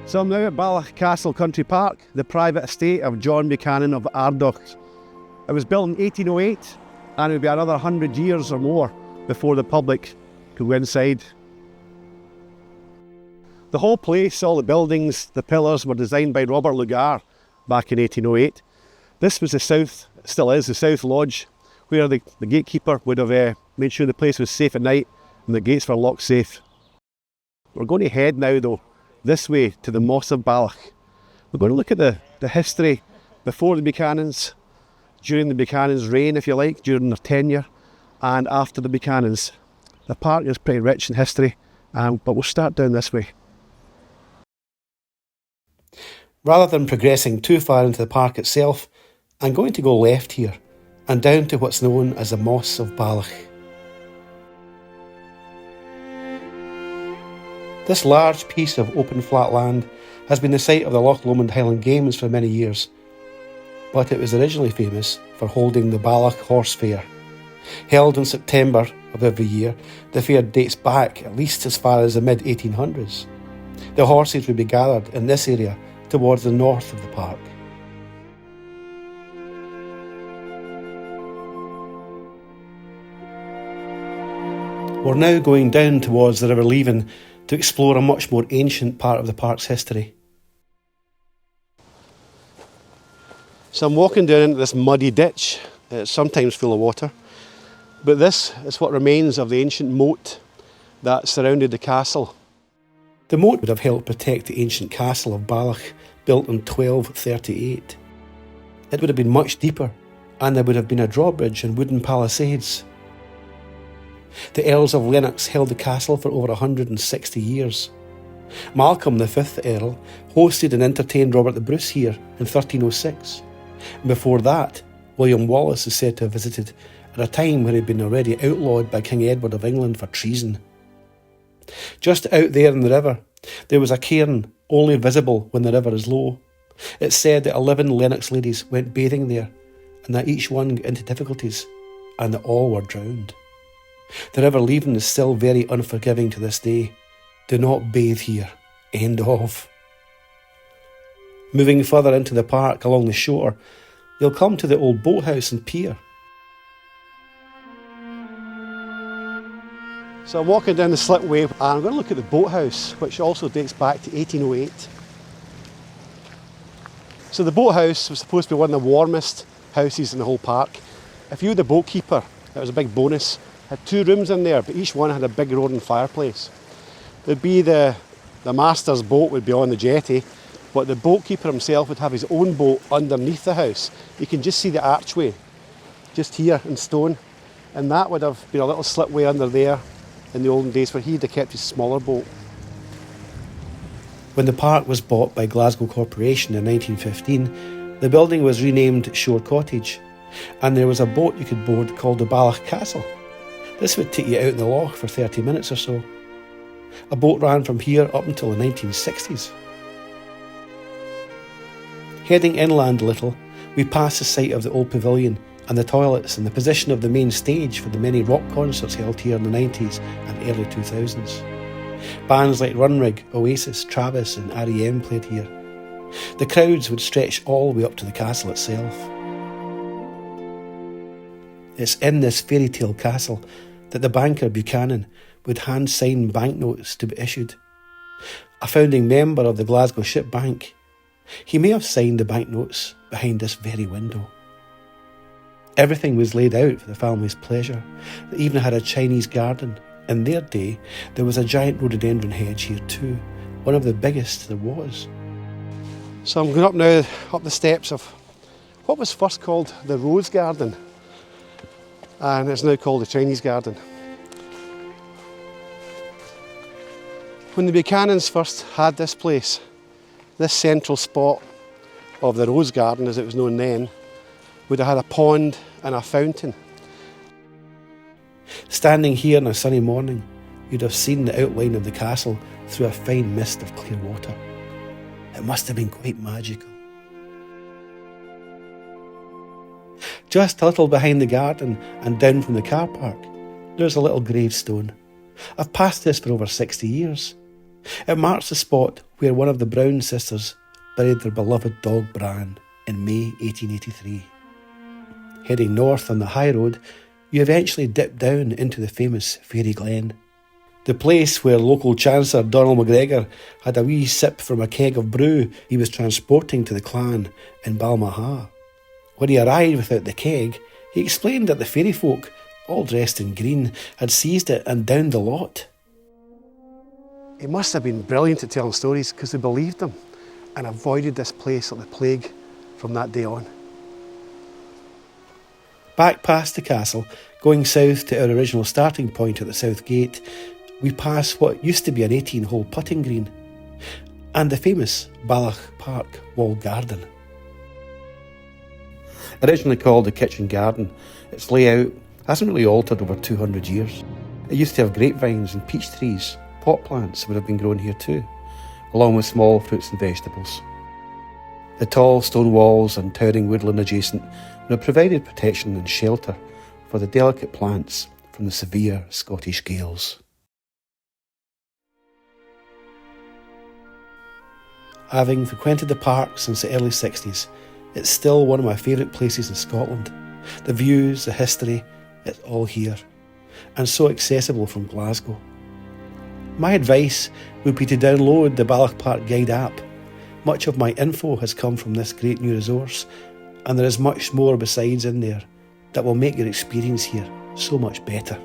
So I'm now at Balloch Country Park, the private estate of John Buchanan of Murdoch. It was built in 1808 and it would be another 100 years or more before the public could go inside. The whole place, all the buildings, the pillars were designed by Robert Lugar back in 1808. This was the south, still is, the South Lodge, where the gatekeeper would have made sure the place was safe at night and the gates were locked safe. We're going to head now though, this way to the Moss of Balloch. We're going to look at the history before the Buchanans, during the Buchanans' reign if you like, during their tenure, and after the Buchanans. The park is pretty rich in history, but we'll start down this way. Rather than progressing too far into the park itself, I'm going to go left here and down to what's known as the Moss of Balloch. This large piece of open flat land has been the site of the Loch Lomond Highland Games for many years, but it was originally famous for holding the Balloch Horse Fair. Held in September of every year, the fair dates back at least as far as the mid-1800s. The horses would be gathered in this area towards the north of the park. We're now going down towards the River Leven to explore a much more ancient part of the park's history. So I'm walking down into this muddy ditch. It's sometimes full of water, but this is what remains of the ancient moat that surrounded the castle. The moat would have helped protect the ancient castle of Balloch, built in 1238. It would have been much deeper, and there would have been a drawbridge and wooden palisades. The Earls of Lennox held the castle for over 160 years. Malcolm, the fifth Earl, hosted and entertained Robert the Bruce here in 1306. And before that, William Wallace is said to have visited at a time when he had been already outlawed by King Edward of England for treason. Just out there in the river, there was a cairn only visible when the river is low. It's said that 11 Lennox ladies went bathing there, and that each one got into difficulties, and that all were drowned. The River Leven is still very unforgiving to this day. Do not bathe here. End of. Moving further into the park along the shore, you'll come to the old boathouse and pier. So I'm walking down the slipway and I'm going to look at the boathouse, which also dates back to 1808. So the boathouse was supposed to be one of the warmest houses in the whole park. If you were the boatkeeper, it was a big bonus. Had 2 rooms in there, but each one had a big roaring fireplace. There'd be the master's boat would be on the jetty, but the boatkeeper himself would have his own boat underneath the house. You can just see the archway, just here in stone, and that would have been a little slipway under there in the olden days where he'd have kept his smaller boat. When the park was bought by Glasgow Corporation in 1915, the building was renamed Shore Cottage, and there was a boat you could board called the Balloch Castle. This would take you out in the loch for 30 minutes or so. A boat ran from here up until the 1960s. Heading inland a little, we pass the site of the old pavilion and the toilets and the position of the main stage for the many rock concerts held here in the 90s and early 2000s. Bands like Runrig, Oasis, Travis and R.E.M. played here. The crowds would stretch all the way up to the castle itself. It's in this fairy tale castle that the banker Buchanan would hand-sign banknotes to be issued. A founding member of the Glasgow Ship Bank, he may have signed the banknotes behind this very window. Everything was laid out for the family's pleasure. They even had a Chinese garden. In their day, there was a giant rhododendron hedge here too, one of the biggest there was. So I'm going up now, up the steps of what was first called the Rose Garden, and it's now called the Chinese Garden. When the Buchanans first had this place, this central spot of the Rose Garden, as it was known then, would have had a pond and a fountain. Standing here on a sunny morning, you'd have seen the outline of the castle through a fine mist of clear water. It must have been quite magical. Just a little behind the garden and down from the car park, there's a little gravestone. I've passed this for over 60 years. It marks the spot where one of the Brown sisters buried their beloved dog Bran in May 1883. Heading north on the high road, you eventually dip down into the famous Fairy Glen, the place where local Chancellor Donald MacGregor had a wee sip from a keg of brew he was transporting to the clan in Balmaha. When he arrived without the keg, he explained that the fairy folk, all dressed in green, had seized it and downed the lot. He must have been brilliant at telling stories because they believed him and avoided this place like the plague from that day on. Back past the castle, going south to our original starting point at the south gate, we pass what used to be an 18-hole putting green and the famous Balloch Park walled garden. Originally called the kitchen garden, its layout hasn't really altered over 200 years. It used to have grapevines and peach trees. Pot plants would have been grown here too, along with small fruits and vegetables. The tall stone walls and towering woodland adjacent would have provided protection and shelter for the delicate plants from the severe Scottish gales. Having frequented the park since the early 60s, it's still one of my favourite places in Scotland. The views, the history, it's all here, and so accessible from Glasgow. My advice would be to download the Balloch Park Guide app. Much of my info has come from this great new resource, and there is much more besides in there that will make your experience here so much better.